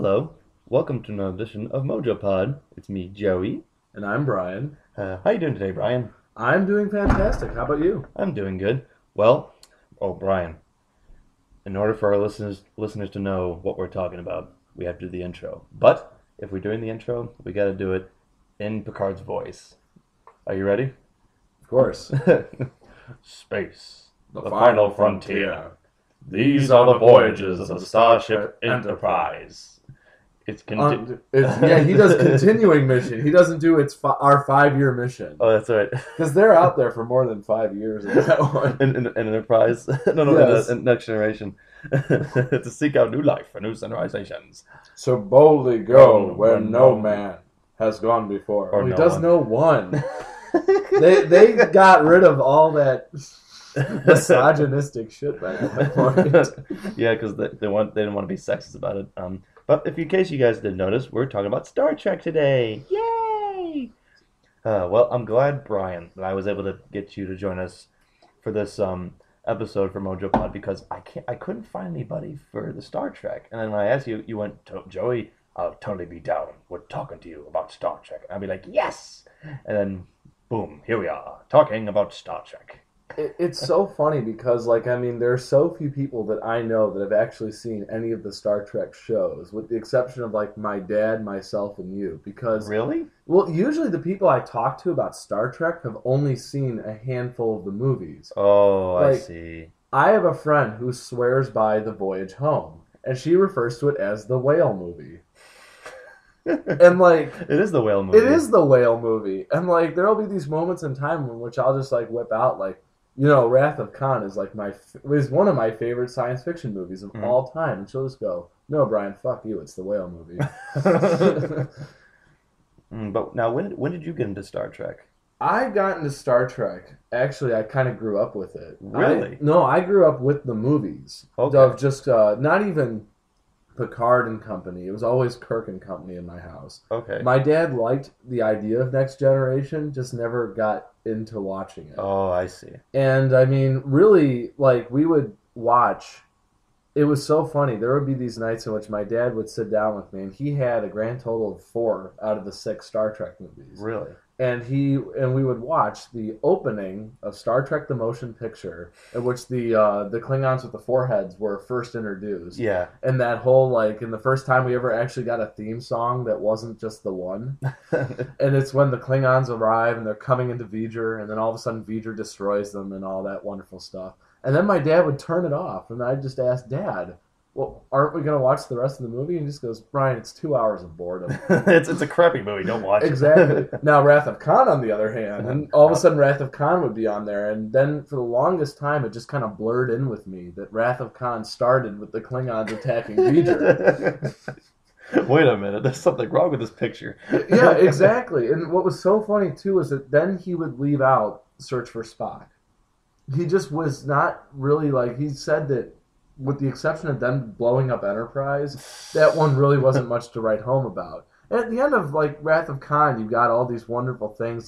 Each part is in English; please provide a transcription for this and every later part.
Hello, welcome to another edition of MOJOPOD. It's me, Joey. And I'm Bryan. How you doing today, Bryan? I'm doing fantastic. How about you? I'm doing good. Well, Bryan, in order for our listeners to know what we're talking about, we have to do the intro. But if we're doing the intro, we got to do it in Picard's voice. Are you ready? Of course. Space, the final frontier. These are the voyages of the Starship Enterprise. He does continuing mission. He doesn't do our 5-year mission. Oh, that's right. Because they're out there for more than 5 years. In that one. In Enterprise? No, yes. in Next Generation. To seek out new life and new civilizations. So boldly go where no man has gone before. Or he no does one. know one. They got rid of all that misogynistic shit by that point. Yeah, because they didn't want to be sexist about it. But in case you guys didn't notice, we're talking about Star Trek today. Yay! Well, I'm glad, Bryan, that I was able to get you to join us for this episode for MojoPod because I couldn't find anybody for the Star Trek. And then when I asked you, you went, Joey, I'll totally be down with talking to you about Star Trek. And I'll be like, yes! And then, boom, here we are, talking about Star Trek. It's so funny because, there are so few people that I know that have actually seen any of the Star Trek shows, with the exception of, my dad, myself, and you. Because Really? Well, usually the people I talk to about Star Trek have only seen a handful of the movies. Oh, I see. I have a friend who swears by The Voyage Home, and she refers to it as the whale movie. And, It is the whale movie. It is the whale movie. And, there'll be these moments in time in which I'll just, whip out, Wrath of Khan is is one of my favorite science fiction movies of all time. And she'll just go, no, Bryan, fuck you. It's the whale movie. But now, when did you get into Star Trek? I got into Star Trek. Actually, I kind of grew up with it. Really? I grew up with the movies. Okay. Of just, not even Picard and company. It was always Kirk and company in my house. Okay. My dad liked the idea of Next Generation, just never got into watching it. Oh, I see. And really, we would watch. It was so funny. There would be these nights in which my dad would sit down with me, and he had a grand total of 4 out of the 6 Star Trek movies. Really? And we would watch the opening of Star Trek: The Motion Picture, in which the Klingons with the foreheads were first introduced. Yeah. And that whole and the first time we ever actually got a theme song that wasn't just the one. And it's when the Klingons arrive and they're coming into V'ger, and then all of a sudden V'ger destroys them and all that wonderful stuff. And then my dad would turn it off, and I'd just ask Dad, well, aren't we going to watch the rest of the movie? And he just goes, Bryan, it's 2 hours of boredom. it's a crappy movie. Don't watch it. Exactly. Now, Wrath of Khan, on the other hand, and all of a sudden Wrath of Khan would be on there. And then for the longest time, it just kind of blurred in with me that Wrath of Khan started with the Klingons attacking V'ger. Wait a minute. There's something wrong with this picture. Yeah, exactly. And what was so funny, too, is that then he would leave out Search for Spock. He just was not really he said that with the exception of them blowing up Enterprise, that one really wasn't much to write home about. And at the end of Wrath of Khan, you got all these wonderful things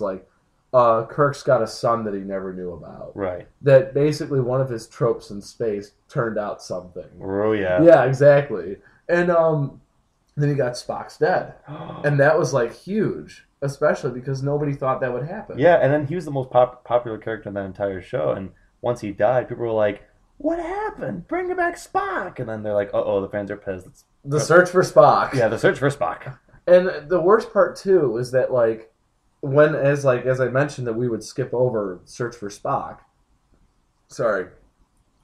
Kirk's got a son that he never knew about. Right. That basically one of his tropes in space turned out something. Oh, yeah. Yeah, exactly. And then you got Spock's dead. And that was huge, especially because nobody thought that would happen. Yeah, and then he was the most popular character in that entire show. And once he died, people were like, what happened? Bring back Spock. And then they're like, uh-oh, the fans are pissed. The Search for Spock. Yeah, the Search for Spock. And the worst part, too, is that, when, as I mentioned, that we would skip over Search for Spock. Sorry.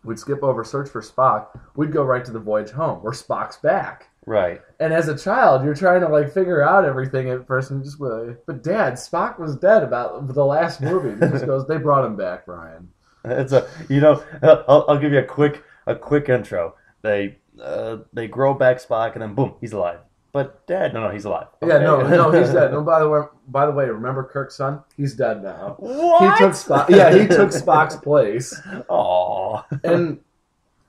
We'd skip over Search for Spock. We'd go right to The Voyage Home, where Spock's back. Right. And as a child, you're trying to, figure out everything at first, and you just go, but Dad, Spock was dead about the last movie. And he just goes, they brought him back, Bryan. It's I'll give you a quick intro. They grow back Spock and then boom, he's alive. But Dad, no, he's alive. Okay. Yeah, no, he's dead. No, by the way, remember Kirk's son? He's dead now. What? He took Spock's place. Aww. And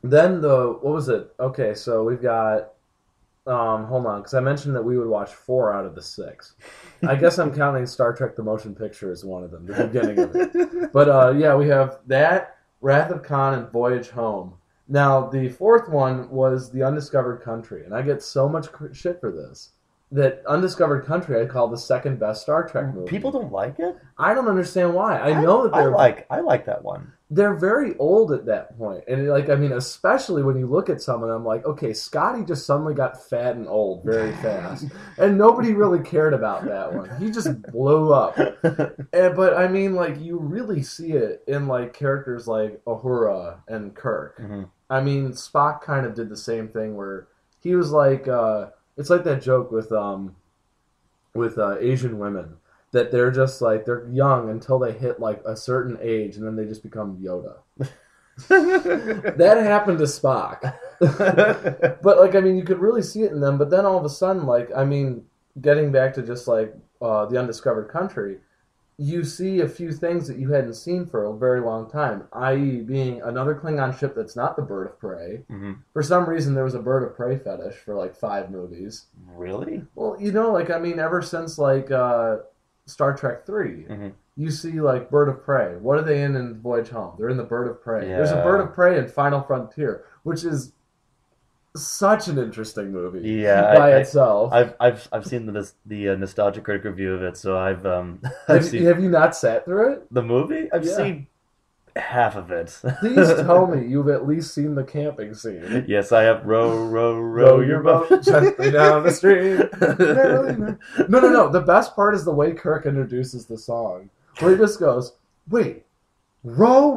then what was it? Okay, so we've got hold on, because I mentioned that we would watch 4 out of the 6. I guess I'm counting Star Trek: The Motion Picture as one of them, the beginning of it. But yeah, we have that, Wrath of Khan, and Voyage Home. Now, the fourth one was The Undiscovered Country, and I get so much shit for this. That Undiscovered Country I call the second best Star Trek movie. People don't like it? I don't understand why. I know that they're... I like that one. They're very old at that point. And, like, I mean, especially when you look at some of them, like, okay, Scotty just suddenly got fat and old very fast. And nobody really cared about that one. He just blew up. But, I mean, like, you really see it in, like, characters like Uhura and Kirk. Mm-hmm. I mean, Spock kind of did the same thing where he was like... it's like that joke with Asian women. That they're just like, they're young until they hit like a certain age and then they just become Yoda. That happened to Spock. But like, I mean, you could really see it in them, but then all of a sudden, like, I mean, getting back to just like The Undiscovered Country, you see a few things that you hadn't seen for a very long time, i.e. being another Klingon ship that's not the Bird of Prey. Mm-hmm. For some reason, there was a Bird of Prey fetish for like 5 movies. Really? Well, you know, like, I mean, ever since like... Star Trek 3, mm-hmm. You see, like, Bird of Prey. What are they in Voyage Home? They're in the Bird of Prey. Yeah. There's a Bird of Prey in Final Frontier, which is such an interesting movie by itself. I've seen the nostalgia critic review of it, so I've have you not sat through it? The movie? I've seen half of it. Please tell me you've at least seen the camping scene. Yes, I have. Row your boat gently down the stream. No. The best part is the way Kirk introduces the song, where he just goes, "Wait, row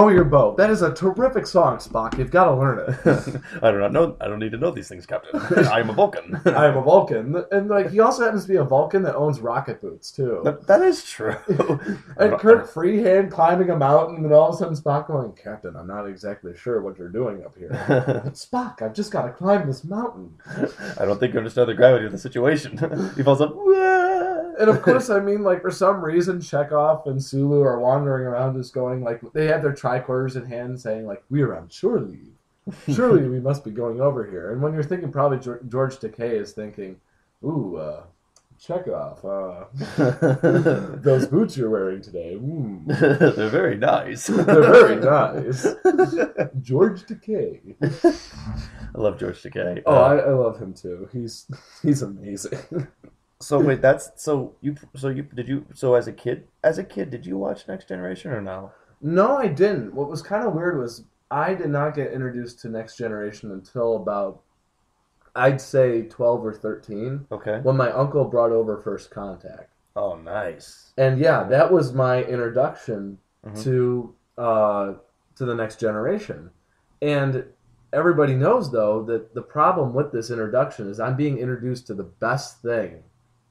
your boat." That is a terrific song, Spock. You've got to learn it. I don't need to know these things, Captain. I am a Vulcan. I am a Vulcan, and like he also happens to be a Vulcan that owns rocket boots too. That is true. And Kirk freehand climbing a mountain, and then all of a sudden Spock going, "Captain, I'm not exactly sure what you're doing up here." Spock, I've just got to climb this mountain. I don't think you understand the gravity of the situation. He falls up. And of course, I mean, like, for some reason, Chekhov and Sulu are wandering around just going, like, they have their tricorders in hand saying, like, "We are on shore leave. Surely we must be going over here." And when you're thinking, probably George Takei is thinking, "Ooh, Chekhov, those boots you're wearing today, they're very nice." They're very nice. George Takei. I love George Takei. Oh, I love him too. He's amazing. So wait, as a kid did you watch Next Generation or no? No, I didn't. What was kind of weird was I did not get introduced to Next Generation until about, I'd say 12 or 13. Okay. When my uncle brought over First Contact. Oh, nice. And yeah, that was my introduction to the Next Generation. And everybody knows though that the problem with this introduction is I'm being introduced to the best thing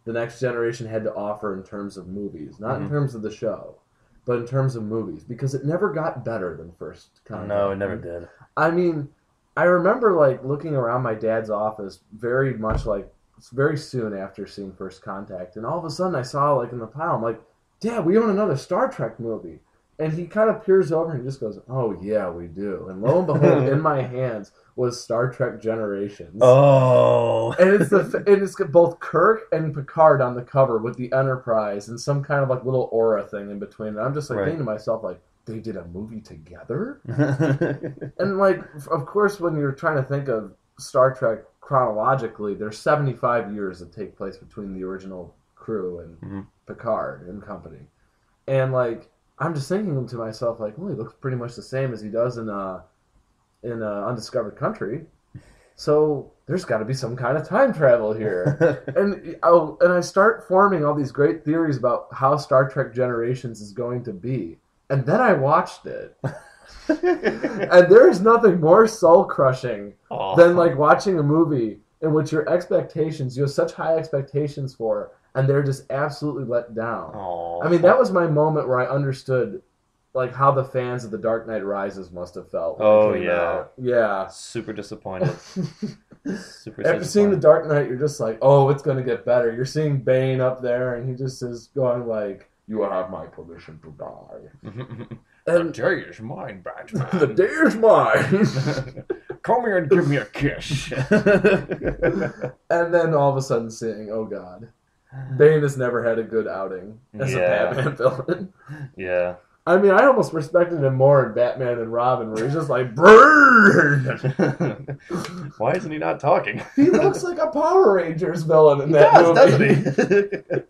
the Next Generation had to offer in terms of movies. Not in terms of the show, but in terms of movies. Because it never got better than First Contact. No, it never did. I mean, I remember like looking around my dad's office very much like very soon after seeing First Contact. And all of a sudden I saw like in the pile, I'm like, "Dad, we own another Star Trek movie." And he kind of peers over and he just goes, "Oh, yeah, we do." And lo and behold, in my hands was Star Trek Generations. Oh. And it's got both Kirk and Picard on the cover with the Enterprise and some kind of like little aura thing in between. And I'm just like thinking to myself, like, they did a movie together? And like, of course, when you're trying to think of Star Trek chronologically, there's 75 years that take place between the original crew and Picard and company. And like, I'm just thinking to myself, like, well, he looks pretty much the same as he does in Undiscovered Country. So there's got to be some kind of time travel here. and I start forming all these great theories about how Star Trek Generations is going to be. And then I watched it. And there's nothing more soul-crushing than like watching a movie in which your expectations, you have such high expectations for, and they're just absolutely let down. Aww. I mean, that was my moment where I understood like how the fans of The Dark Knight Rises must have felt. Oh, yeah. Yeah. Super disappointed. After seeing The Dark Knight, you're just like, oh, it's going to get better. You're seeing Bane up there, and he just is going like, "You have my permission to die." And the day is mine, Batman. The day is mine. Come here and give me a kiss. And then all of a sudden seeing, oh God, Bane has never had a good outing as a Batman villain. Yeah. I mean, I almost respected him more in Batman and Robin, where he's just like, "Burn." Why isn't he not talking? He looks like a Power Rangers villain in He that does, movie. doesn't he?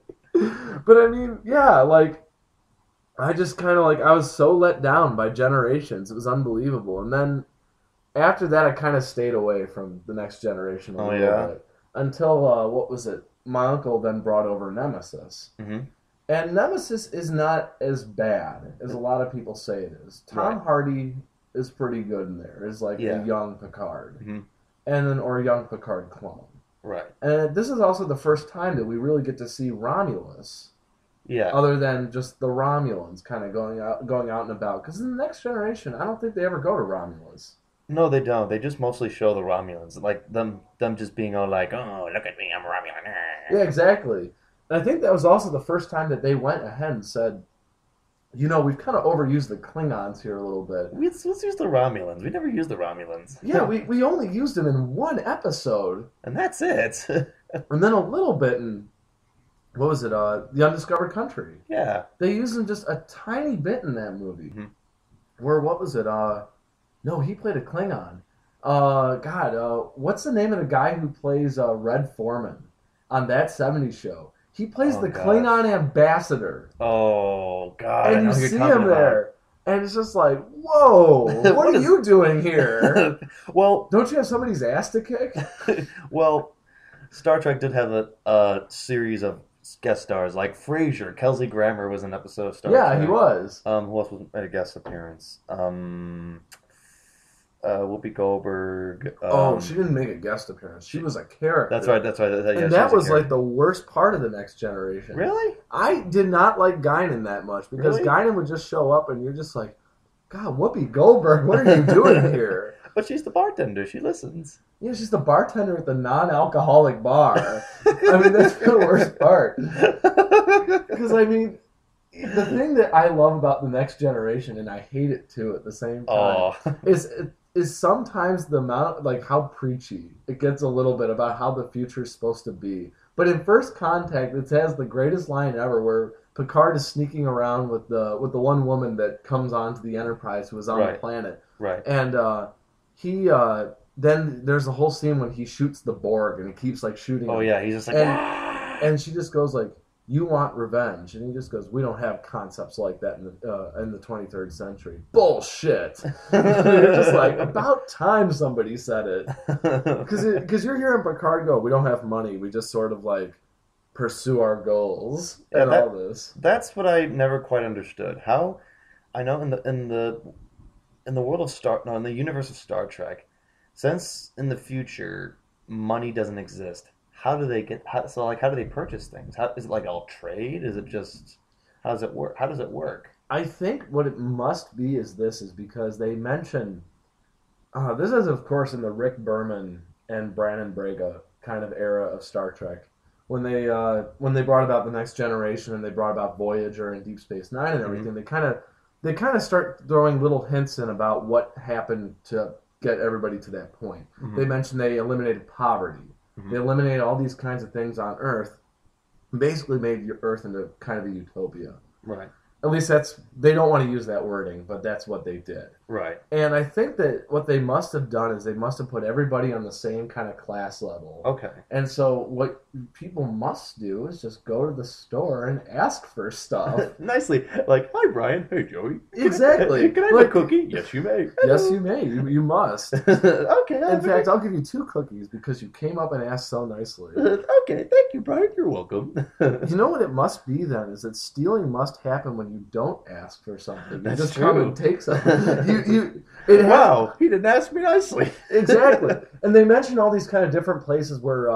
But I mean, yeah, like I just kind of like I was so let down by Generations. It was unbelievable. And then after that, I kind of stayed away from the Next Generation a Oh little yeah. bit until what was it? My uncle then brought over Nemesis. Hmm. And Nemesis is not as bad as a lot of people say it is. Tom Right. Hardy is pretty good in there. Is like Yeah. a young Picard, Hmm. and then or a young Picard clone. Right. And this is also the first time that we really get to see Romulus, Yeah. other than just the Romulans kind of going out and about. Because in the Next Generation, I don't think they ever go to Romulus. No, they don't. They just mostly show the Romulans, like them just being all like, "Oh, look at me, I'm a Romulan." Yeah, exactly. And I think that was also the first time that they went ahead and said, you know, we've kind of overused the Klingons here a little bit. Let's use the Romulans. We never used the Romulans. Yeah, we only used them in one episode, And that's it. and then a little bit in what was it? The Undiscovered Country. Yeah. They used them just a tiny bit in that movie. Mhm. Where what was it? No, he played a Klingon. What's the name of the guy who plays Red Foreman on that '70s show? He plays Oh, the gosh. Klingon ambassador, Oh God! I and know you who you're see talking him about. there, and it's just like, whoa, what What are is- you doing here? Well, Don't you have somebody's ass to kick? well, Star Trek did have a series of guest stars, like Frasier. Kelsey Grammer was an episode of Star Trek. Yeah, he was. Who else was made a guest appearance? Whoopi Goldberg. She didn't make a guest appearance. She was a character. That's right. That's right. Yeah, And she that a was like character. the worst part of the Next Generation. Really? I did not like Guinan that much because Really? Guinan would just show up and you're just like, God, Whoopi Goldberg, what are you doing here? But she's the bartender. She listens. Yeah, she's the bartender at the non-alcoholic bar. I mean, that's the worst part. Because, I mean, the thing that I love about the Next Generation, and I hate it too at the same time, Oh. is sometimes the amount, like how preachy it gets a little bit about how the future is supposed to be. But in First Contact, it has the greatest line ever where Picard is sneaking around with the one woman that comes onto the Enterprise who is on the Right. planet. Right. And then there's a whole scene when he shoots the Borg and he keeps like shooting Oh him. yeah. He's just like. And- "Ah!" And she just goes like, "You want revenge?" And he just goes, "We don't have concepts like that in the 23rd century." Bullshit. You're just like, about time somebody said it. Because you're hearing Picard go, "We don't have money. We just sort of like pursue our goals Yeah, and all this." That's what I never quite understood. How I know in the world of in the universe of Star Trek, since in the future money doesn't exist, how do they how do they purchase things? How is it like all trade? Is it just how does it work? How does it work? I think what it must be is because they mention this is of course in the Rick Berman and Brannon Braga kind of era of Star Trek when they brought about the Next Generation and they brought about Voyager and Deep Space Nine and everything. They kind of start throwing little hints in about what happened to get everybody to that point. Mhm. They mentioned they eliminated poverty. Mhm. They eliminated all these kinds of things on Earth, basically made your Earth into kind of a utopia. Right. At least they don't want to use that wording, but that's what they did. Right. And I think that what they must have done is they must have put everybody on the same kind of class level. Okay. And so what people must do is just go to the store and ask for stuff. Nicely, like, hi Brian, hey Joey. Exactly. Can I have Like- a cookie? Yes, you may. Yes, you may. You must. Okay. In fact, I'll give you 2 cookies because you came up and asked so nicely. okay. Thank you, Brian. You're welcome. You know what it must be then is that stealing must happen when you don't ask for something. You That's just come true. and take something. Wow, he didn't ask me nicely. Exactly. And they mention all these kind of different places where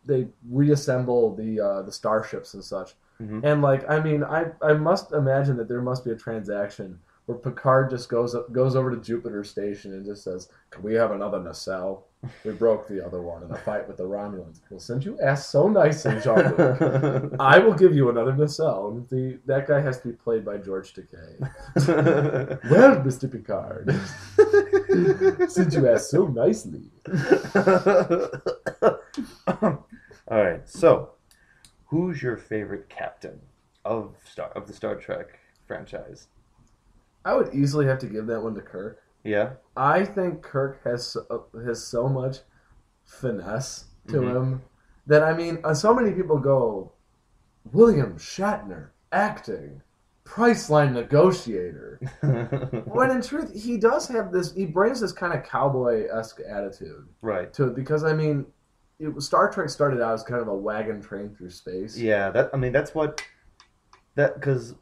they reassemble the starships and such. Mhm. And like, I mean, I must imagine that there must be a transaction where Picard just goes over to Jupiter Station and just says, "Can we have another nacelle? We broke the other one in a fight with the Romulans." Well, since you asked so nicely, Jean-Luc, I will give you another nacelle. And that guy has to be played by George Takei. Well, Mr. Picard, since you asked so nicely. All right. So, who's your favorite captain of the Star Trek franchise? I would easily have to give that one to Kirk. Yeah. I think Kirk has so much finesse to Mm-hmm. him that I mean, so many people go, William Shatner acting, Priceline negotiator. When in truth, he does have this. He brings this kind of cowboy-esque attitude Right. to it because I mean, Star Trek started out as kind of a wagon train through space. Yeah. That I mean that's what that because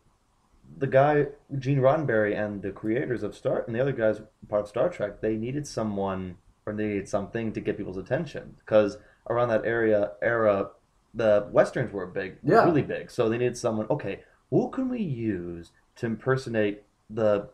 the guy Gene Roddenberry and the creators of Star and the other guys part of Star Trek, they needed someone or they needed something to get people's attention because around that era, the westerns were big, Yeah, really big. So they needed someone. Okay, who can we use to impersonate the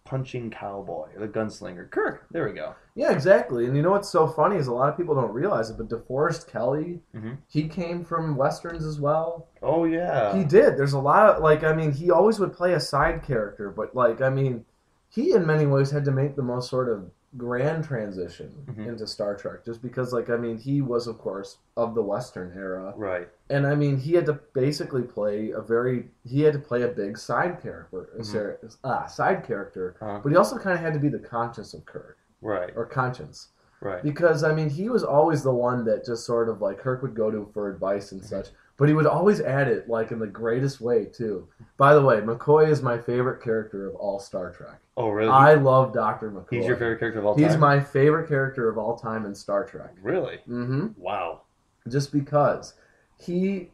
punching cowboy or the gunslinger? Kirk. There we go. yeah, exactly. And you know what's so funny is a lot of people don't realize it, but DeForest Kelley, Hmm. he came from westerns as well. Oh He yeah. did. There's a lot of like I mean, he always would play a side character, but like I mean, he in many ways had to make the most sort of grand transition Hmm. into Star Trek just because like I mean, he was of course of the western era. Right. And I mean, he had to basically play he had to play a big side character, Hmm. side character, Uh-huh. but he also kind of had to be the conscience of Kirk Right. or conscience. Right. Because I mean, he was always the one that just sort of like Kirk would go to for advice and Hmm. such, but he would always add it like in the greatest way too. By the way, McCoy is my favorite character of all Star Trek. Oh really? I love Dr. McCoy. He's your favorite character of all He's time? my favorite character of all time in Star Trek. Really? Mm-hmm. Wow. Just because he,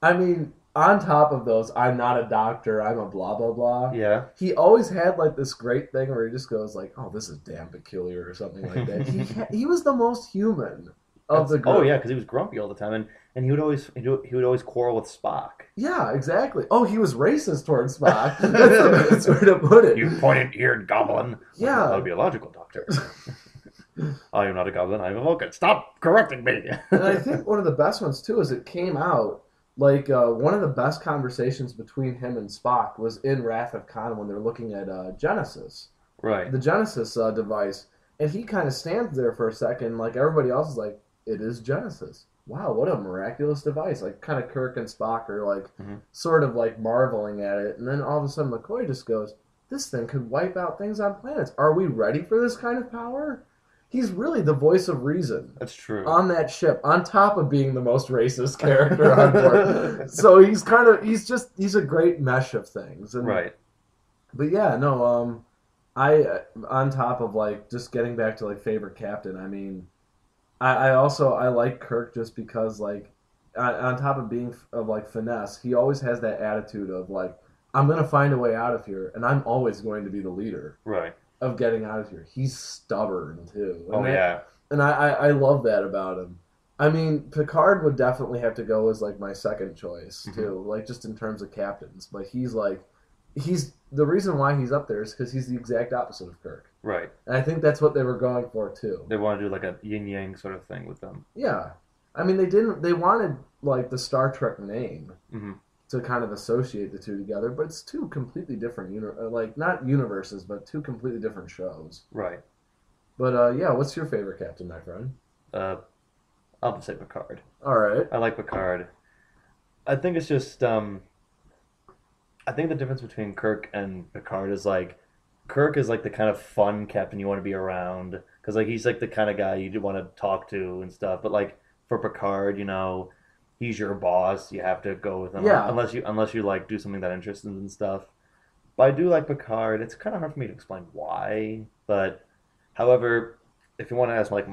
I mean, on top of those, I'm not a doctor, I'm a blah blah blah. Yeah. He always had like this great thing where he just goes like, "Oh, this is damn peculiar" or something like that. He was the most human of the group. Oh yeah, because he was grumpy all the time, and he would always quarrel with Spock. Yeah, exactly. Oh, he was racist towards Spock. That's the best way to put it. You pointed-eared goblin. Yeah. That would be a logical doctor. I am not a goblin. I am a Vulcan. Stop correcting me. And I think one of the best ones too is it came out like one of the best conversations between him and Spock was in Wrath of Khan when they're looking at Genesis, Right. the Genesis device, and he kind of stands there for a second, like everybody else is like, "It is Genesis." Wow, what a miraculous device! Like kind of Kirk and Spock are like Mhm. sort of like marveling at it, and then all of a sudden McCoy just goes, "This thing could wipe out things on planets. Are we ready for this kind of power?" He's really the voice of reason That's true. on that ship, on top of being the most racist character on board. So he's a great mesh of things. And, Right. But yeah, no, I on top of like just getting back to like favorite captain, I mean, I like Kirk just because like on top of being of like finesse, he always has that attitude of like I'm gonna find a way out of here, and I'm always going to be the leader Right. of getting out of here. He's stubborn too. Oh yeah. And I love that about him. I mean, Picard would definitely have to go as like my second choice too, like just in terms of captains. But he's the reason why he's up there is because he's the exact opposite of Kirk, Right. and I think that's what they were going for too. They want to do like a yin yang sort of thing with them. Yeah, I mean they wanted like the Star Trek name Hmm. to kind of associate the two together, but it's two completely different like not universes, but two completely different shows. Right. But yeah, what's your favorite captain, my friend? Uh, I'll just say Picard. All right. I like Picard. I think it's just I think the difference between Kirk and Picard is like Kirk is like the kind of fun captain you want to be around because like he's like the kind of guy you want to talk to and stuff. But like for Picard, he's your boss. You have to go with him Yeah. unless you like do something that interests him and stuff. But I do like Picard. It's kind of hard for me to explain why. But however, if you want to ask like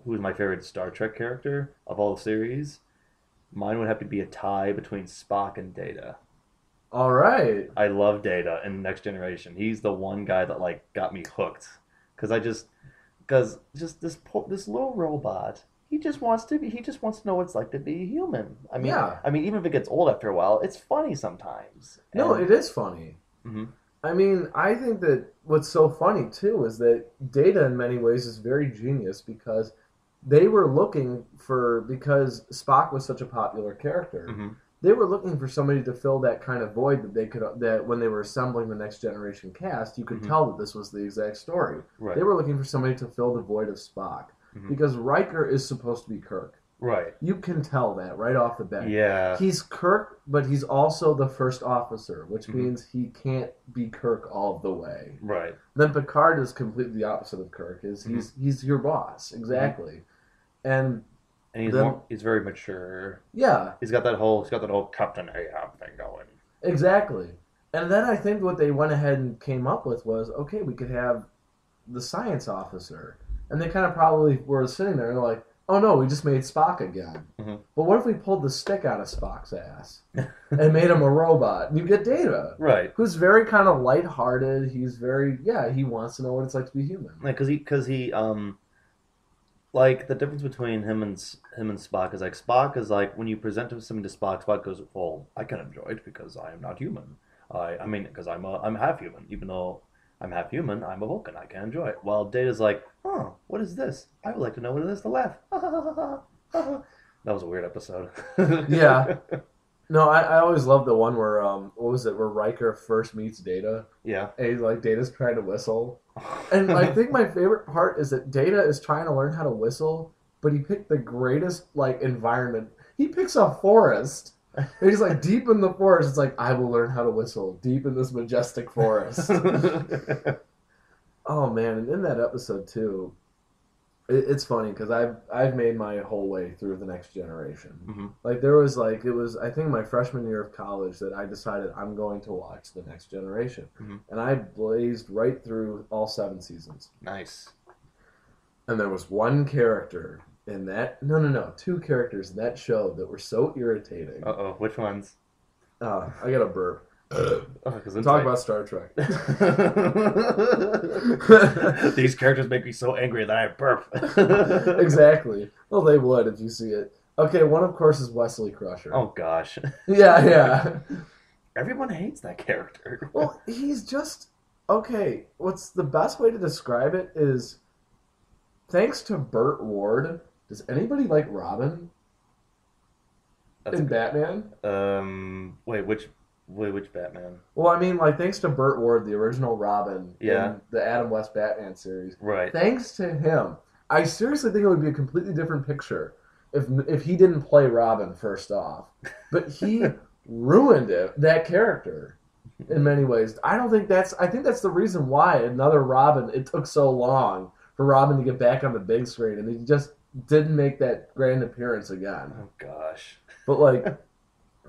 who's my favorite Star Trek character of all the series, mine would have to be a tie between Spock and Data. All right. I love Data in Next Generation. He's the one guy that like got me hooked because this little robot. He just wants to know what it's like to be a human. Yeah. I mean, even if it gets old after a while, it's funny sometimes. No, it is funny. Mhm. I mean, I think that what's so funny too is that Data in many ways is very genius because they were looking because Spock was such a popular character. Mhm. They were looking for somebody to fill that kind of void that when they were assembling the Next Generation cast, you could Mhm. tell that this was the exact story. Right. They were looking for somebody to fill the void of Spock Mhm. because Riker is supposed to be Kirk. Right. You can tell that right off the bat. Yeah. He's Kirk, but he's also the first officer, which Mhm. means he can't be Kirk all the way. Right. Then Picard is completely the opposite of Kirk. He's your boss, exactly. And And he's then he's very mature. yeah, He's got that whole Captain Ahab thing going. exactly. And then I think what they went ahead and came up with was, okay, we could have the science officer. And they kind of probably were sitting there and they're like, oh no, we just made Spock again. Mhm. But what if we pulled the stick out of Spock's ass and made him a robot? And you get Data, Right. who's very kind of lighthearted. He's very, yeah, he wants to know what it's like to be human. Like, cause he like the difference between him and Spock is like Spock is like when you present him something to Spock, Spock goes, "Well, I can enjoy it because I am not human. I mean, because I'm half human. Even though I'm half human, I'm a Vulcan. I can enjoy it." While Data's like, "Oh, what is this? I would like to know what it is to laugh." That was a weird episode. Yeah. No, I always love the one where, what was it, where Riker first meets Data, Yeah. and he's like, Data's trying to whistle. And I think my favorite part is that Data is trying to learn how to whistle, but he picked the greatest, like, environment. He picks a forest. And he's like, deep in the forest. It's like, I will learn how to whistle deep in this majestic forest. Oh, man. And in that episode, too, it's funny because I've made my whole way through the Next Generation. Mm-hmm. Like there was like it was I think my freshman year of college that I decided I'm going to watch the Next Generation, Mm-hmm. and I blazed right through all 7 seasons. Nice. And there was one character in that 2 characters in that show that were so irritating. Uh-oh, which ones? I got a burp. Talk about Star Trek. These characters make me so angry that I burp. Exactly. Well, they would if you see it. Okay, one of course is Wesley Crusher. Oh gosh. Yeah. Everyone hates that character. Well, he's just okay. What's the best way to describe it is, thanks to Burt Ward, does anybody like Robin in Batman? Which Batman? Well, I mean, like, thanks to Burt Ward, the original Robin Yeah. in the Adam West Batman series. Right. Thanks to him, I seriously think it would be a completely different picture if he didn't play Robin first off. But he ruined that character in many ways. I think that's the reason why another Robin, it took so long for Robin to get back on the big screen, and he just didn't make that grand appearance again. Oh gosh. But like,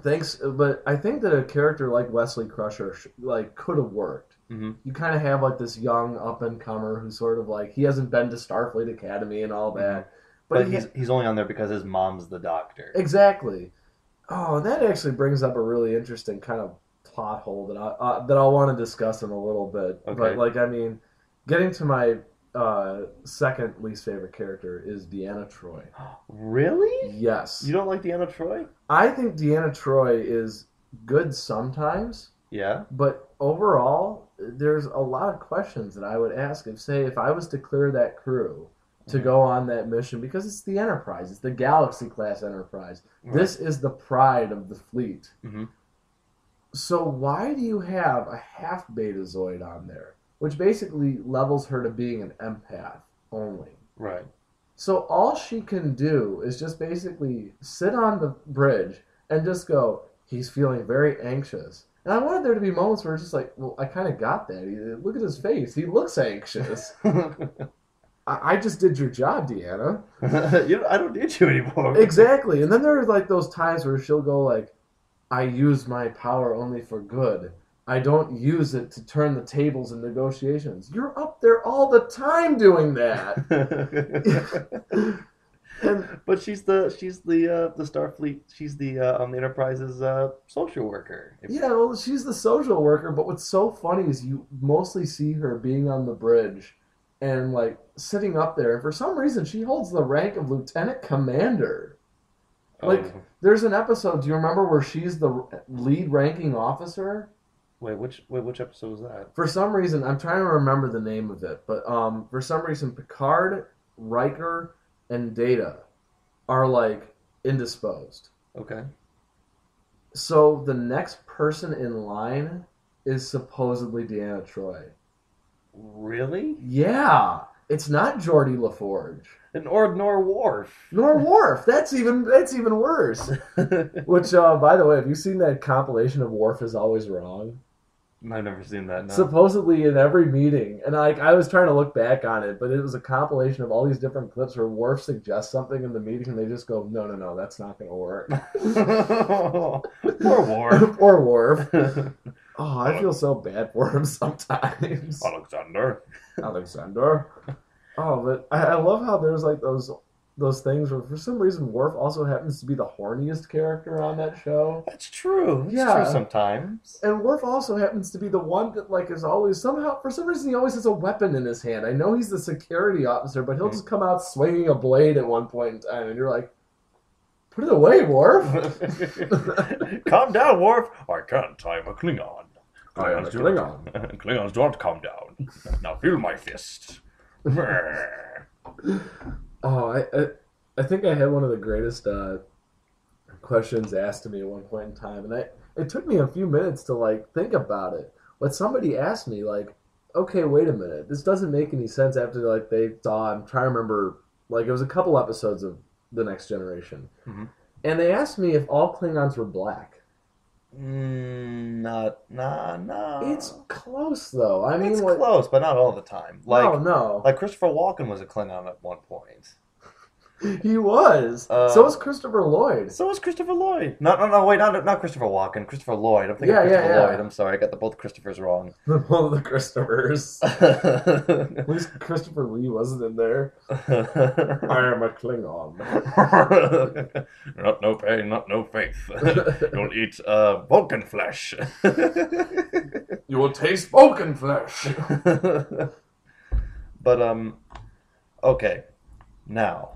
but I think that a character like Wesley Crusher could have worked. Mm-hmm. You kind of have like this young up and comer who's sort of like, he hasn't been to Starfleet Academy and all that, but he's only on there because his mom's the doctor. Exactly. Oh, that actually brings up a really interesting kind of plot hole that I'll want to discuss in a little bit. Okay. But like, I mean, getting to my second least favorite character is Deanna Troi. Really? Yes. You don't like Deanna Troi? I think Deanna Troi is good sometimes. Yeah. But overall, there's a lot of questions that I would ask if I was to clear that crew to go on that mission, because it's the Enterprise, it's the Galaxy class Enterprise. Right. This is the pride of the fleet. Mm-hmm. So why do you have a half Betazoid on there, which basically levels her to being an empath only? Right. So all she can do is just basically sit on the bridge and just go, he's feeling very anxious. And I wanted there to be moments where it's just like, well, I kind of got that. Look at his face. He looks anxious. I just did your job, Deanna. I don't need you anymore. Exactly. And then there are like those times where she'll go like, I use my power only for good. I don't use it to turn the tables in negotiations. You're up there all the time doing that. But she's the Starfleet. She's the Enterprise's social worker. Yeah, well, she's the social worker. But what's so funny is you mostly see her being on the bridge and like sitting up there. And for some reason, she holds the rank of lieutenant commander. Like, there's an episode. Do you remember where she's the lead ranking officer? Wait, which episode was that? For some reason, I'm trying to remember the name of it, but for some reason, Picard, Riker, and Data are like indisposed. Okay. So the next person in line is supposedly Deanna Troi. Really? Yeah. It's not Geordie LaForge. Nor Worf. Nor Worf. That's even worse. Which, by the way, have you seen that compilation of Worf is always wrong? I've never seen that. No. Supposedly in every meeting, and I was trying to look back on it, but it was a compilation of all these different clips where Worf suggests something in the meeting, and they just go, "No, that's not going to work." Poor Worf. Poor Worf. Oh, I feel so bad for him sometimes. Alexander. Oh, but I love how there's like those things where for some reason Worf also happens to be the horniest character on that show. That's true. It's true sometimes. And Worf also happens to be the one that like is always somehow for some reason he always has a weapon in his hand. I know he's the security officer, but he'll just come out swinging a blade at one point in time, and you're like, put it away, Worf. Calm down, Worf. I can't. I'm a Klingon. I am a Klingon. Klingons don't calm down. Now feel my fist. Oh, I think I had one of the greatest questions asked to me at one point in time, and it took me a few minutes to like think about it. But somebody asked me like, okay, wait a minute, this doesn't make any sense after like they saw. I'm trying to remember, like it was a couple episodes of The Next Generation, and they asked me if all Klingons were black. No. It's close though. I mean, it's close, but not all the time. Like, no. Like Christopher Walken was a Klingon at one point. He was. So was Christopher Lloyd. So was Christopher Lloyd. No, wait, not Christopher Walken. Christopher Lloyd. I'm thinking Christopher Lloyd. I'm sorry, I got both Christophers wrong. Both of the Christophers. At least Christopher Lee wasn't in there. I am a Klingon. Not no pain, not no faith. You'll eat Vulcan flesh. You will taste Vulcan flesh. But okay, now.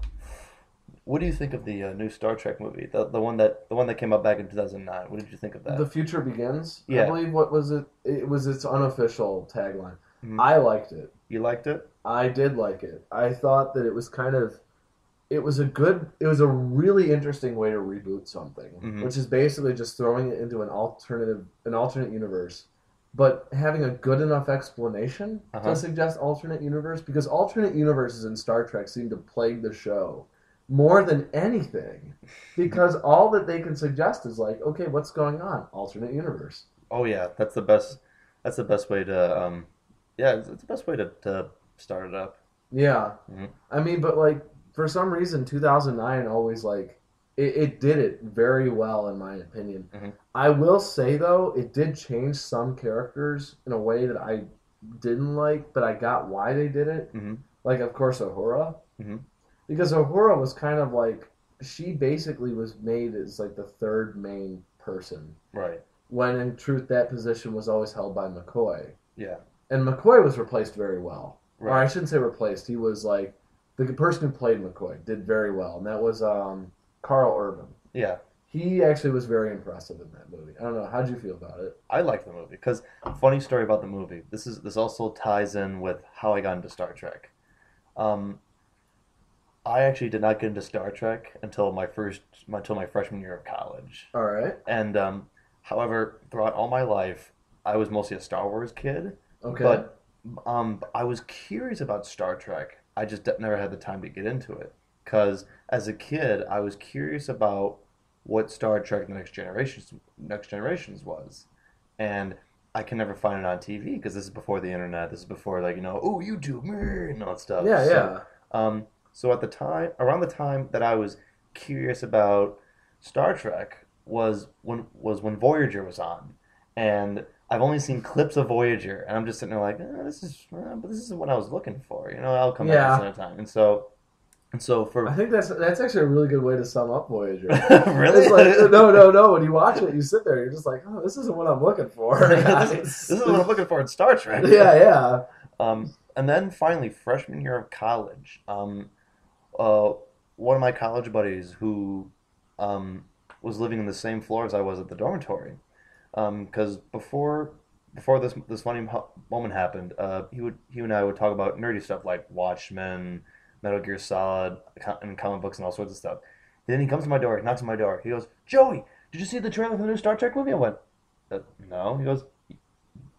What do you think of the new Star Trek movie? The one that came out back in 2009. What did you think of that? The Future Begins? Yeah. I believe what was it? It was its unofficial tagline. I liked it. You liked it? I did like it. I thought that it was it was a really interesting way to reboot something, which is basically just throwing it into an alternate universe, but having a good enough explanation to suggest alternate universe, because alternate universes in Star Trek seem to plague the show more than anything, because all that they can suggest is like, okay, what's going on? Alternate universe. Oh yeah, that's the best way to it's the best way to start it up. Yeah. I mean, but like for some reason 2009 always like it did it very well in my opinion. I will say though, it did change some characters in a way that I didn't like, but I got why they did it. Like of course Uhura. Because Uhura was kind of like, she basically was made as like the third main person. Right. When in truth that position was always held by McCoy. Yeah. And McCoy was replaced very well. Right. Or I shouldn't say replaced. He was like, the person who played McCoy did very well. And that was Carl Urban. Yeah. He actually was very impressive in that movie. I don't know. How'd you feel about it? I liked the movie. Because, funny story about the movie. This also ties in with how I got into Star Trek. I actually did not get into Star Trek until my freshman year of college. All right. And however, throughout all my life, I was mostly a Star Wars kid. Okay. But I was curious about Star Trek. I just never had the time to get into it. Because as a kid, I was curious about what Star Trek The Next Generations was. And I can never find it on TV because this is before the internet. This is before, like, YouTube, and all that stuff. Yeah. So at the time, around the time that I was curious about Star Trek was when Voyager was on, and I've only seen clips of Voyager, and I'm just sitting there like, this is what I was looking for, I'll come back at a time, and so for I think that's actually a really good way to sum up Voyager. Really? It's like no. When you watch it, you sit there, you're just like, oh, this isn't what I'm looking for. This is what I'm looking for in Star Trek. Yeah. And then finally, freshman year of college, one of my college buddies who was living in the same floor as I was at the dormitory, because before this funny moment happened, he and I would talk about nerdy stuff like Watchmen, Metal Gear Solid, and comic books and all sorts of stuff. And then he comes to my door, he knocks on my door, he goes, "Joey, did you see the trailer for the new Star Trek movie?" I went, "No." He goes,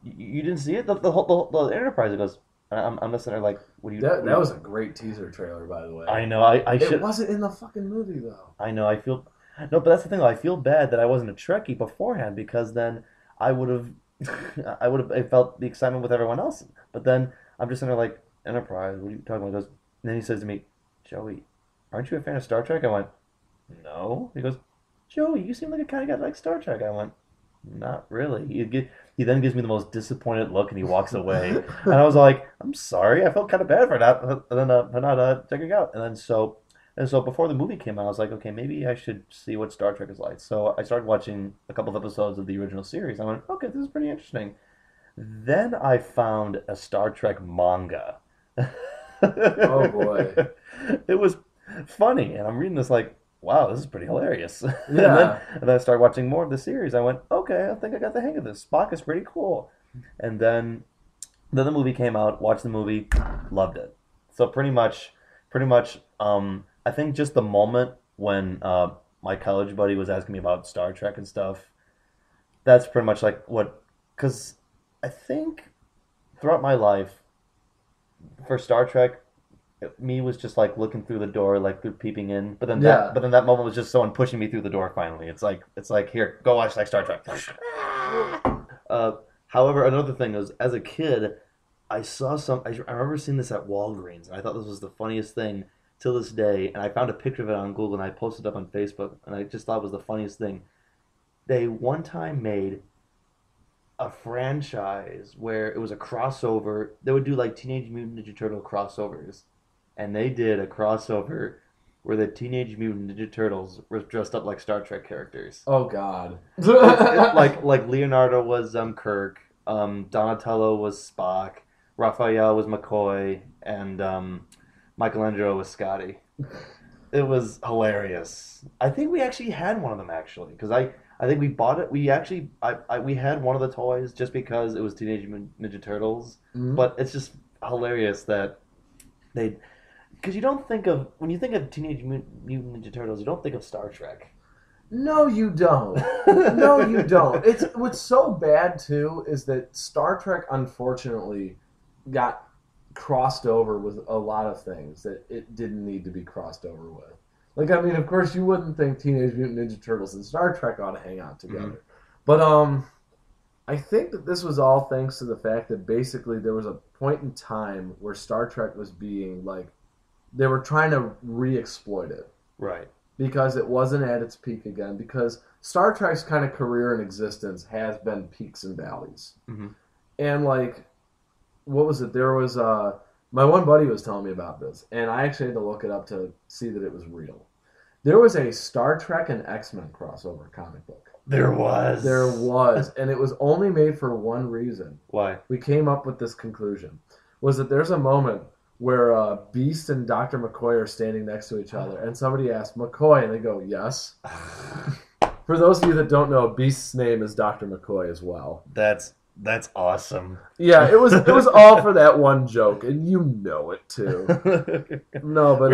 "You didn't see it? The Enterprise?" He goes, I'm listening to like, what do you? That was a great teaser trailer, by the way. I know. I should. It wasn't in the fucking movie though. I know. I feel. No, but that's the thing. I feel bad that I wasn't a Trekkie beforehand because then I would have, I felt the excitement with everyone else. But then I'm just in there like Enterprise. What are you talking about? He goes, and then he says to me, Joey, aren't you a fan of Star Trek? I went, no. He goes, Joey, you seem like a kind of guy that likes Star Trek. I went, not really. He then gives me the most disappointed look and he walks away. And I was like, I'm sorry. I felt kind of bad for not checking it out. And so before the movie came out, I was like, okay, maybe I should see what Star Trek is like. So I started watching a couple of episodes of the original series. I went, okay, this is pretty interesting. Then I found a Star Trek manga. Oh boy. It was funny, and I'm reading this like, wow, this is pretty hilarious. Yeah. And then I started watching more of the series. I went, okay, I think I got the hang of this. Spock is pretty cool. And then the movie came out, watched the movie, loved it. So pretty much, I think just the moment when my college buddy was asking me about Star Trek and stuff, that's pretty much like what, because I think throughout my life, for Star Trek, me was just like looking through the door, like through peeping in. But then that moment was just someone pushing me through the door. Finally, it's like here, go watch like Star Trek. However, another thing is, as a kid, I saw some. I remember seeing this at Walgreens, and I thought this was the funniest thing till this day. And I found a picture of it on Google, and I posted it up on Facebook, and I just thought it was the funniest thing. They one time made a franchise where it was a crossover. They would do like Teenage Mutant Ninja Turtle crossovers, and they did a crossover where the Teenage Mutant Ninja Turtles were dressed up like Star Trek characters. Oh God! like Leonardo was Kirk, Donatello was Spock, Raphael was McCoy, and Michelangelo was Scotty. It was hilarious. I think we actually had one of them because I think we bought it. We actually we had one of the toys just because it was Teenage Mutant Ninja Turtles. Mm-hmm. But it's just hilarious that they, because you don't think of, when you think of Teenage Mutant Ninja Turtles, you don't think of Star Trek. No, you don't. No, you don't. It's what's so bad too is that Star Trek unfortunately got crossed over with a lot of things that it didn't need to be crossed over with. Like, I mean, of course, you wouldn't think Teenage Mutant Ninja Turtles and Star Trek ought to hang out together. Mm-hmm. But I think that this was all thanks to the fact that basically there was a point in time where Star Trek was being, like, they were trying to re-exploit it. Right. Because it wasn't at its peak again. Because Star Trek's kind of career and existence has been peaks and valleys. Mm-hmm. And, like, what was it? There was my one buddy was telling me about this, and I actually had to look it up to see that it was real. There was a Star Trek and X-Men crossover comic book. There was, and it was only made for one reason. Why? We came up with this conclusion, was that there's a moment where Beast and Dr. McCoy are standing next to each other, and somebody asks, McCoy, and they go, yes. For those of you that don't know, Beast's name is Dr. McCoy as well. That's awesome. Yeah, it was all for that one joke, and you know it too. No, but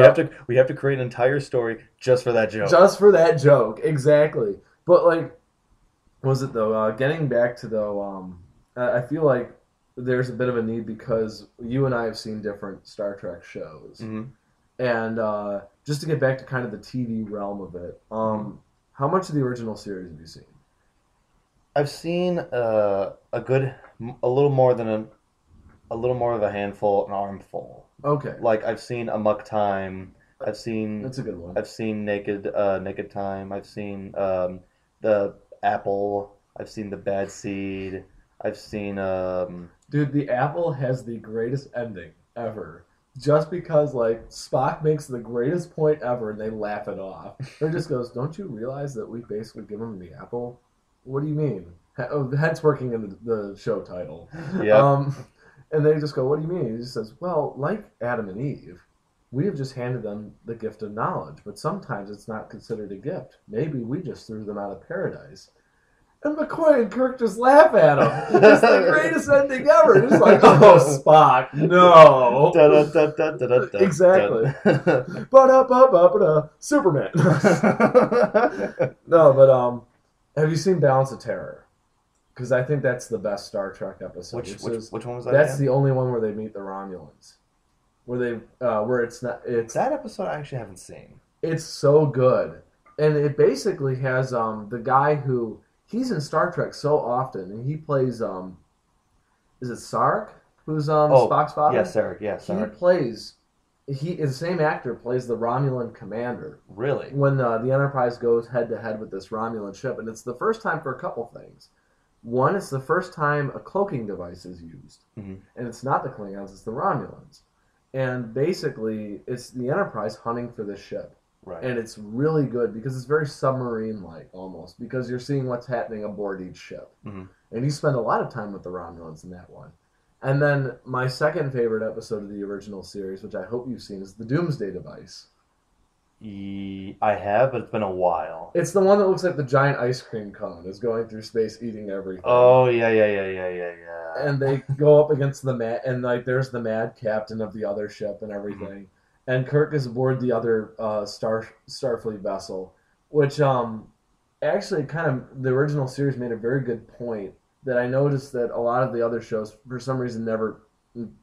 we have to create an entire story just for that joke. Just for that joke, exactly. But like, was it though? Getting back to though, I feel like there's a bit of a need because you and I have seen different Star Trek shows, mm-hmm. and just to get back to kind of the TV realm of it, how much of the original series have you seen? I've seen a little more of a handful, an armful. Okay. Like I've seen Amok Time. That's a good one. I've seen Naked Time. I've seen the Apple. I've seen the Bad Seed. I've seen Dude, the Apple has the greatest ending ever. Just because, like, Spock makes the greatest point ever and they laugh it off. Or just goes, don't you realize that we basically give him the apple? What do you mean? Hence working in the show title. Yeah. And they just go, what do you mean? He just says, well, like Adam and Eve, we have just handed them the gift of knowledge, but sometimes it's not considered a gift. Maybe we just threw them out of paradise. And McCoy and Kirk just laugh at him. It's the greatest ending ever. It's like, oh, Spock, no. Exactly. Superman. No, but have you seen Balance of Terror? because I think that's the best Star Trek episode. Which one was that That's again? the only one where they meet the Romulans, where it's not That episode I actually haven't seen. it's so good, and it basically has the guy who he's in Star Trek so often, and he plays is it Sarek who's Oh, Spock's father? yes, Eric. Yes, He Eric. plays he the same actor plays the Romulan commander Really? when the Enterprise goes head to head with this Romulan ship, and it's the first time for a couple things. One, it's the first time a cloaking device is used, Hmm. and it's not the Klingons, it's the Romulans. And basically, it's the Enterprise hunting for this ship. Right. And it's really good because it's very submarine-like almost, because you're seeing what's happening aboard each ship. Hmm. And you spend a lot of time with the Romulans in that one. And then my second favorite episode of the original series, which I hope you've seen, is the Doomsday Device. I have, but it's been a while. It's the one that looks like the giant ice cream cone is going through space eating everything. Oh, yeah. And they go up against the mad, and like there's the mad captain of the other ship and everything. Mm-hmm. And Kirk is aboard the other Starfleet vessel, which actually kind of the original series made a very good point that I noticed that a lot of the other shows for some reason never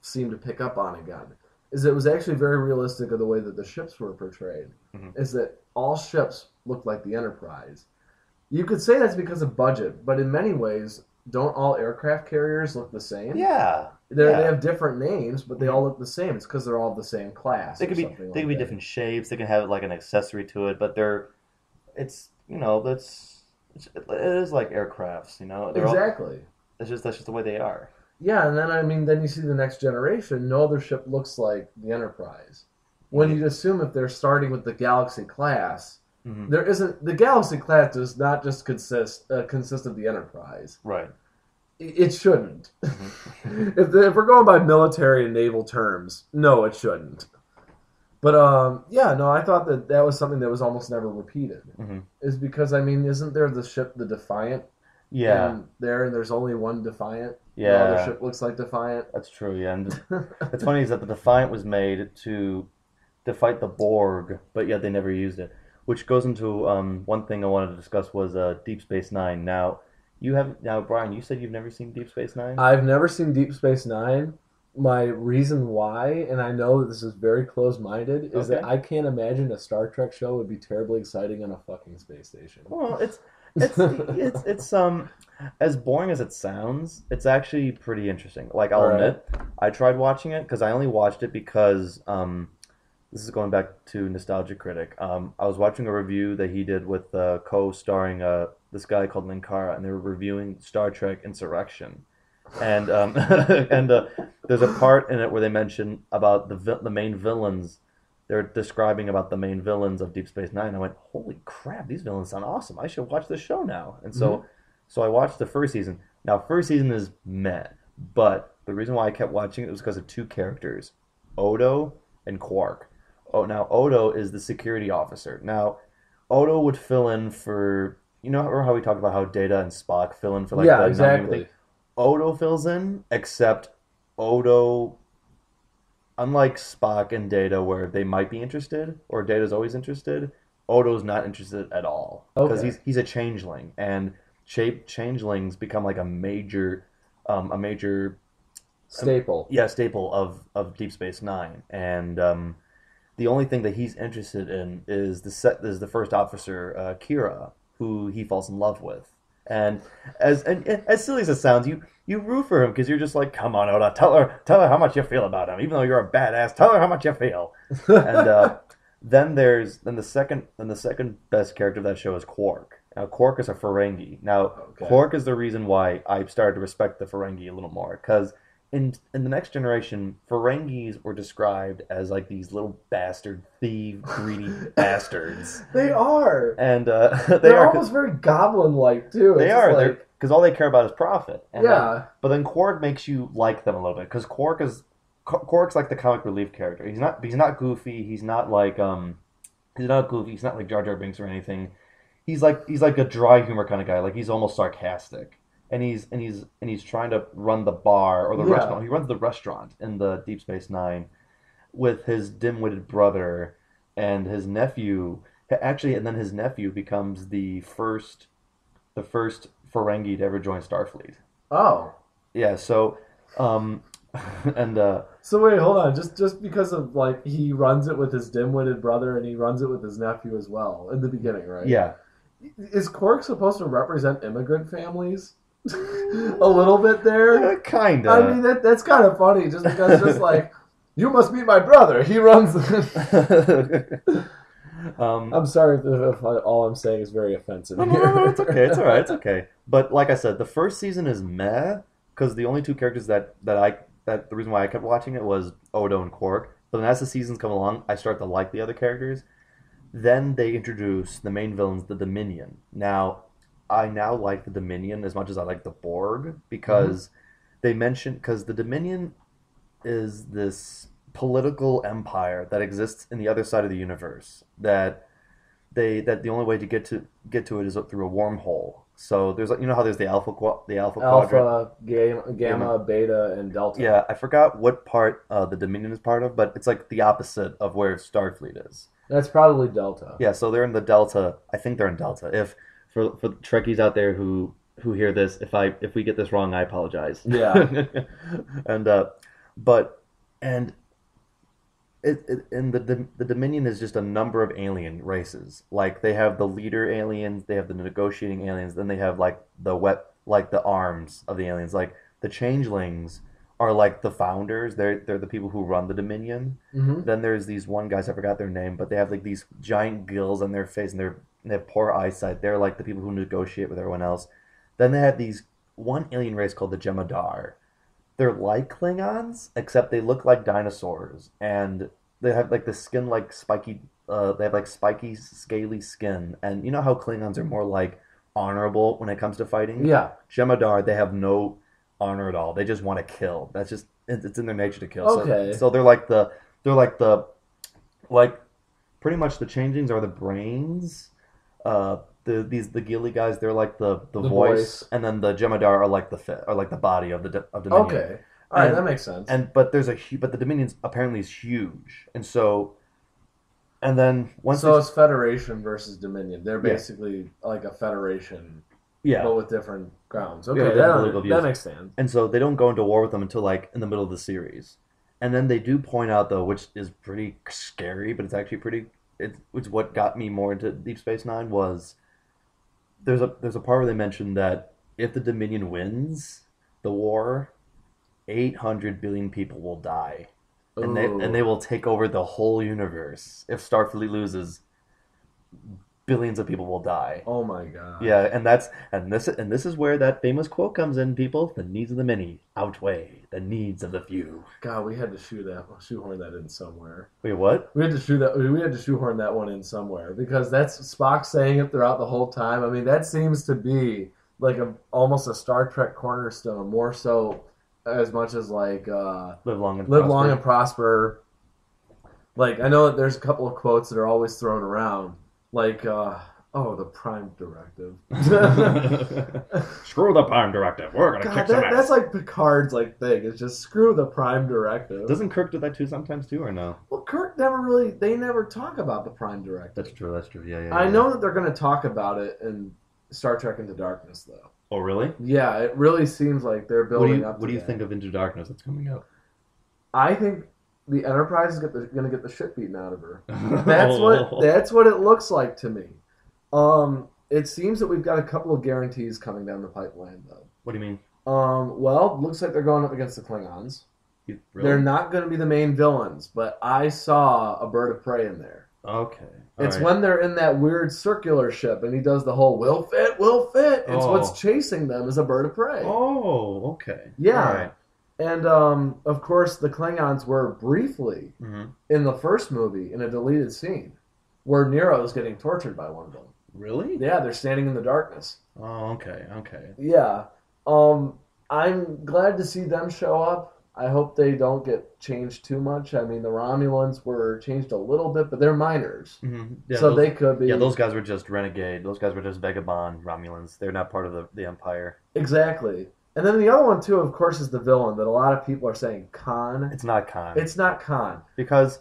seemed to pick up on again. Is it was actually very realistic of the way that the ships were portrayed. Mhm. Is that all ships look like the Enterprise? You could say that's because of budget, but in many ways, don't all aircraft carriers look the same? Yeah. They Yeah. have different names, but they all look the same. It's because they're all the same class. They or could be something they like could be that. different shapes. They can have like an accessory to it, but it is like aircrafts. They're all, Exactly. that's just the way they are. Yeah, and then then you see the next generation. No other ship looks like the Enterprise. When you assume if they're starting with the Galaxy class, Hmm. there isn't the Galaxy class does not just consist of the Enterprise. Right. It shouldn't. Mhm. If we're going by military and naval terms, no, it shouldn't. But yeah, no, I thought that was something that was almost never repeated. Hmm. Is because isn't there the ship the Defiant? Yeah. And there's only one Defiant. Yeah. The other ship looks like Defiant. That's true. Yeah. And it's funny is that the Defiant was made to fight the Borg, but yet they never used it. Which goes into one thing I wanted to discuss was Deep Space Nine. Now, Brian, you said you've never seen Deep Space Nine? I've never seen Deep Space Nine. My reason why, and I know that this is very close-minded, is that Okay. I can't imagine a Star Trek show would be terribly exciting on a fucking space station. Well, it's as boring as it sounds, it's actually pretty interesting. Like I'll Alright. admit, I tried watching it because I only watched it because this is going back to Nostalgia Critic. I was watching a review that he did with co-starring this guy called Linkara, and they were reviewing Star Trek Insurrection, and and there's a part in it where they mention about the main villains. They're describing about the main villains of Deep Space Nine. I went, holy crap, these villains sound awesome. I should watch this show now. And so I watched the first season. Now, first season is meh, but the reason why I kept watching it was because of two characters, Odo and Quark. Oh, now Odo is the security officer. Now, Odo would fill in for, remember how we talked about how Data and Spock fill in for like yeah, the exactly. thing? Odo fills in, except Odo, unlike Spock and Data, where they might be interested, or Data's always interested, Odo's not interested at all because Okay. he's a changeling, and changelings become like a major Staple. staple of Deep Space Nine, and the only thing that he's interested in is the first officer, Kira, who he falls in love with. And as silly as it sounds, you root for him because you're just like, come on, Oda, tell her how much you feel about him, even though you're a badass. Tell her how much you feel. And then the second best character of that show is Quark. Now Quark is a Ferengi. Now Okay. Quark is the reason why I started to respect the Ferengi a little more because in the Next Generation, Ferengis were described as like these little bastard, thief, greedy bastards. They are. And They're they are almost very goblin-like too. they It's are just they're like, because all they care about is profit. And yeah. but then Quark makes you like them a little bit because Quark's like the comic relief character. He's not goofy. He's not like goofy. He's not like Jar Jar Binks or anything. He's like a dry humor kind of guy. Like he's almost sarcastic. And he's trying to run the bar or the Yeah. restaurant. He runs the restaurant in the Deep Space Nine with his dim-witted brother and his nephew. Actually, and then his nephew becomes the first Ferengi to ever join Starfleet. Oh. Yeah, so and So wait, hold on. Just because of like he runs it with his dim-witted brother and he runs it with his nephew as well in the beginning, right? yeah, Is Quark supposed to represent immigrant families? A little bit there. kind I of. mean that's kind of funny, just because just like you must be my brother. He runs. I'm sorry if all I'm saying is very offensive no, it's okay. It's all right. here. It's okay. But like I said, the first season is meh because the only two characters that the reason why I kept watching it was Odo and Quark. But then as the seasons come along, I start to like the other characters. Then they introduce the main villains, the Dominion. Now, I now like the Dominion as much as I like the Borg because because the Dominion is this political empire that exists in the other side of the universe that the only way to get to it is through a wormhole. So there's like how there's the alpha quadrant. Alpha, gamma, beta, and delta. Yeah, I forgot what part the Dominion is part of, but it's like the opposite of where Starfleet is. That's probably delta. Yeah, so they're in the Delta. I think they're in Delta. If for Trekkies out there who hear this, if we get this wrong, I apologize. Yeah. and but and and the Dominion is just a number of alien races. Like they have the leader aliens, they have the negotiating aliens, then they have like the arms of the aliens. Like the changelings are like the founders. They're the people who run the Dominion. Then there's these one guys, I forgot their name, but they have like these giant gills on their face and they have poor eyesight. They're like the people who negotiate with everyone else. Then they have these one alien race called the Jemadar. They're like Klingons, except they look like dinosaurs, and they have like the skin like spiky. They have like spiky, scaly skin, and you know how Klingons are more like honorable when it comes to fighting. Yeah. Jemadar, they have no honor at all. They just want to kill. That's just it's in their nature to kill. Okay. So they're like pretty much the changelings are the brains. The Gilly guys, they're like the voice, and then the Jemadar are like the body of the Dominion. Okay, all right, that makes sense. But the Dominion's apparently is huge, and then once it's Federation versus Dominion. They're basically like a federation, but with different grounds. Okay, that makes sense. And so they don't go into war with them until like in the middle of the series, and then they do point out though, which is pretty scary, but it's actually pretty. It's what got me more into Deep Space Nine was. There's a part where they mentioned that if the Dominion wins the war, 800 billion people will die, and they will take over the whole universe. If Starfleet loses, billions of people will die. Oh my god! Yeah, and this is where that famous quote comes in. People, the needs of the many outweigh the needs of the few. God, we had to shoehorn that in somewhere. Wait, what? We had to shoehorn that one in somewhere because that's Spock saying it throughout the whole time. I mean, that seems to be like almost a Star Trek cornerstone, more so as much as like live long and prosper. Like I know that there's a couple of quotes that are always thrown around. Like, the Prime Directive. Screw the Prime Directive. We're gonna kick some ass. That's like Picard's like thing. It's just screw the Prime Directive. Doesn't Kirk do that too sometimes too, or no? Well, Kirk they never talk about the Prime Directive. That's true. Yeah. I know that they're going to talk about it in Star Trek Into Darkness, though. Oh, really? Yeah, it really seems like they're building up. What do you think of Into Darkness that's coming out? I think the Enterprise is going to get the shit beaten out of her. That's what it looks like to me. It seems that we've got a couple of guarantees coming down the pipeline, though. What do you mean? Well, looks like they're going up against the Klingons. Really? They're not going to be the main villains, but I saw a bird of prey in there. Okay. It's when they're in that weird circular ship, and he does the whole "will fit." It's what's chasing them is a bird of prey. Oh, okay. Yeah. All right. And, of course, the Klingons were briefly in the first movie in a deleted scene where Nero is getting tortured by one of them. Really? Yeah, they're standing in the darkness. Oh, okay. Yeah. I'm glad to see them show up. I hope they don't get changed too much. I mean, the Romulans were changed a little bit, but they're minors. Yeah, so they could be... Yeah, those guys were just renegade. Those guys were just vagabond Romulans. They're not part of the Empire. Exactly. And then the other one, too, of course, is the villain that a lot of people are saying Khan. It's not Khan. It's not Khan. Because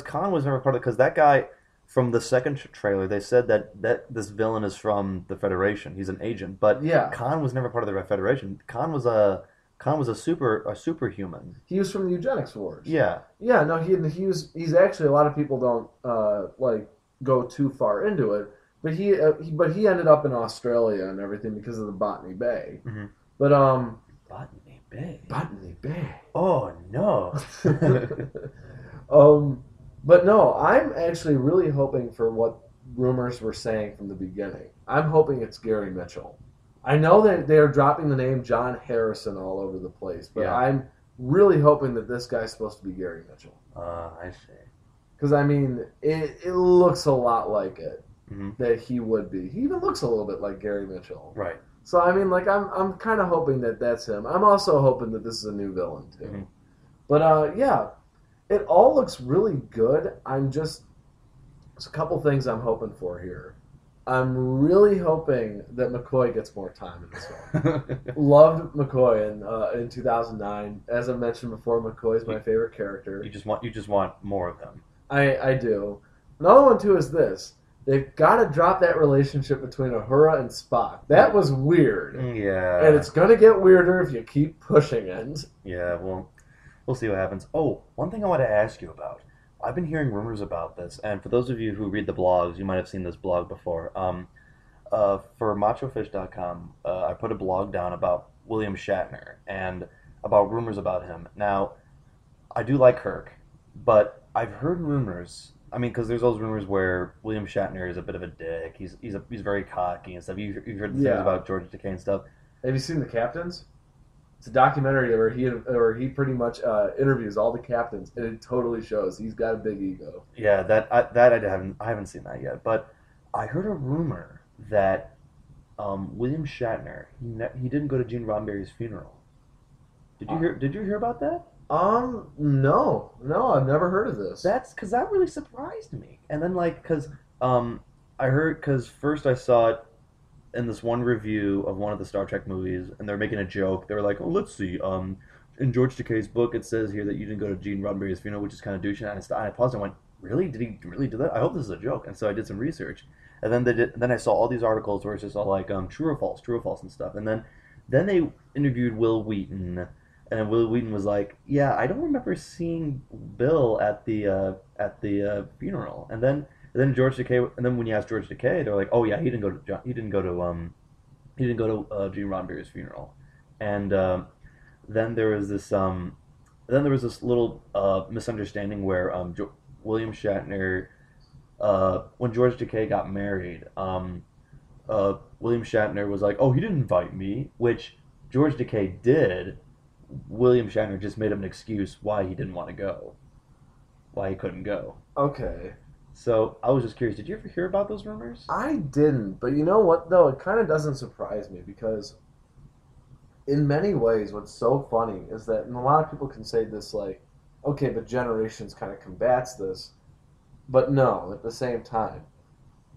Khan was never part of... Because that guy... from the second trailer, they said that this villain is from the Federation. He's an agent, but Yeah, Khan was never part of the Federation. Khan was a superhuman. he was from the Eugenics Wars. Yeah. Yeah, no, he's actually, a lot of people don't like go too far into it, but he ended up in Australia and everything because of the Botany Bay. Mm-hmm. But Botany Bay. Botany Bay. Oh no. But no, I'm actually really hoping for what rumors were saying from the beginning. I'm hoping it's Gary Mitchell. I know that they are dropping the name John Harrison all over the place, but Yeah. I'm really hoping that this guy's supposed to be Gary Mitchell. I see. Because, I mean, it looks a lot like it, Mm-hmm. that he would be. He even looks a little bit like Gary Mitchell. Right. So, I mean, like, I'm kind of hoping that that's him. I'm also hoping that this is a new villain, too. Mm-hmm. But, yeah, it all looks really good. There's a couple things I'm hoping for here. I'm really hoping that McCoy gets more time in this one. Loved McCoy in 2009. As I mentioned before, McCoy's my favorite character. You just want more of them. I do. Another one too is this. They've got to drop that relationship between Uhura and Spock. That was weird. Yeah. And it's going to get weirder if you keep pushing it. Yeah, well, we'll see what happens. Oh, one thing I want to ask you about. I've been hearing rumors about this, and for those of you who read the blogs, you might have seen this blog before. For MachoFish.com, I put a blog down about William Shatner and about rumors about him. Now, I do like Kirk, but I've heard rumors. I mean, because there's those rumors where William Shatner is a bit of a dick. He's very cocky and stuff. You've heard the things about George Takei and stuff. Have you seen The Captains? It's a documentary where he pretty much interviews all the captains, and it totally shows he's got a big ego. Yeah, I haven't seen that yet. But I heard a rumor that William Shatner he didn't go to Gene Roddenberry's funeral. Did you hear about that? No, I've never heard of this. That's because that really surprised me. And then because first I saw it in this one review of one of the Star Trek movies, and they're making a joke. They were like, "Oh, let's see. In George Takei's book, it says here that you didn't go to Gene Roddenberry's funeral, which is kind of douchey." And I paused and went, "Really? Did he really do that? I hope this is a joke." And so I did some research, and then I saw all these articles where it's just all like true or false, and stuff. And then they interviewed Will Wheaton, and then Will Wheaton was like, "Yeah, I don't remember seeing Bill at the funeral." And then George Takei, and then when you asked George Takei, they're like, "Oh yeah, he didn't go to Gene Roddenberry's funeral." And then there was this little misunderstanding where William Shatner, when George Takei got married, William Shatner was like, "Oh, he didn't invite me," which George Takei did. William Shatner just made him an excuse why he didn't want to go, why he couldn't go. Okay. So I was just curious. Did you ever hear about those rumors? I didn't, but you know what, though? It kind of doesn't surprise me because in many ways, what's so funny is that, and a lot of people can say this, like, okay, but Generations kind of combats this, but no, at the same time.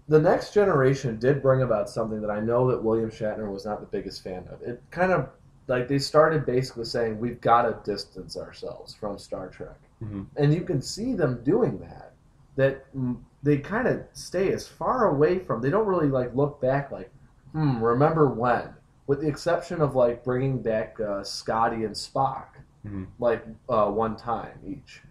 The Next Generation did bring about something that I know that William Shatner was not the biggest fan of. It kind of, like, they started basically saying, we've got to distance ourselves from Star Trek. Mm-hmm. And you can see them doing that they kind of stay as far away from, they don't really, like, look back like, remember when? With the exception of, like, bringing back Scotty and Spock, Mm-hmm. like, one time each.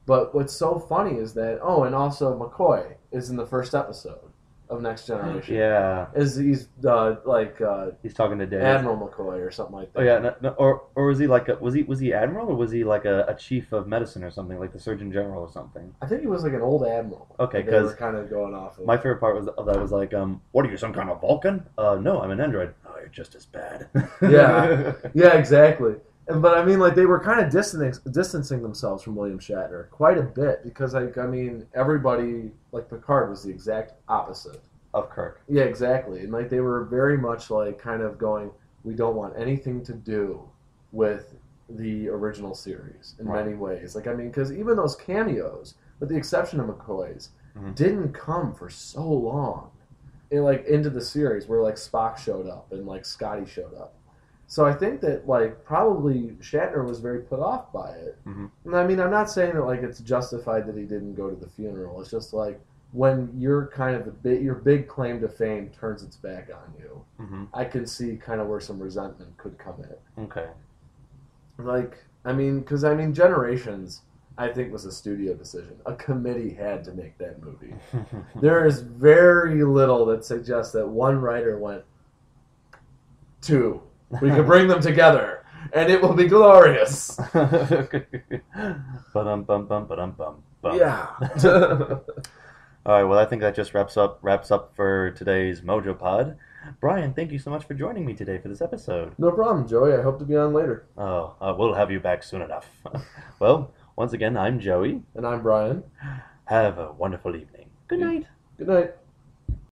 But what's so funny is that, and also McCoy is in the first episode of Next Generation. Yeah. He's He's talking to Dave. Admiral McCoy or something like that. Oh yeah, or was he like was he admiral, or was he like a chief of medicine or something, like the surgeon general or something? I think he was like an old admiral. Okay, they were because kind of going off of. my favorite part of that was like, what are you, some kind of Vulcan? No, I'm an android. Oh, you're just as bad. Yeah, exactly. But I mean, like, they were kind of distancing themselves from William Shatner quite a bit because, like, I mean, everybody, like, Picard was the exact opposite of Kirk. Yeah, exactly. And, like, they were very much, like, kind of going, we don't want anything to do with the original series in many ways. Like, I mean, because even those cameos, with the exception of McCoy's, didn't come for so long, into the series where, like, Spock showed up and, like, Scotty showed up. So I think that, like, probably Shatner was very put off by it. Mm-hmm. And I mean, I'm not saying that, like, it's justified that he didn't go to the funeral. It's just like, when you're kind of your big claim to fame turns its back on you, I can see kind of where some resentment could come in. Okay. Because Generations, I think, was a studio decision. A committee had to make that movie. There is very little that suggests that one writer went, two, we can bring them together, and it will be glorious. Ba-dum-bum-bum-ba-dum-bum. Yeah. All right, well, I think that just wraps up for today's MoJoPod. Brian, thank you so much for joining me today for this episode. No problem, Joey. I hope to be on later. Oh, we'll have you back soon enough. Well, once again, I'm Joey. And I'm Bryan. Have a wonderful evening. Good night. Good night.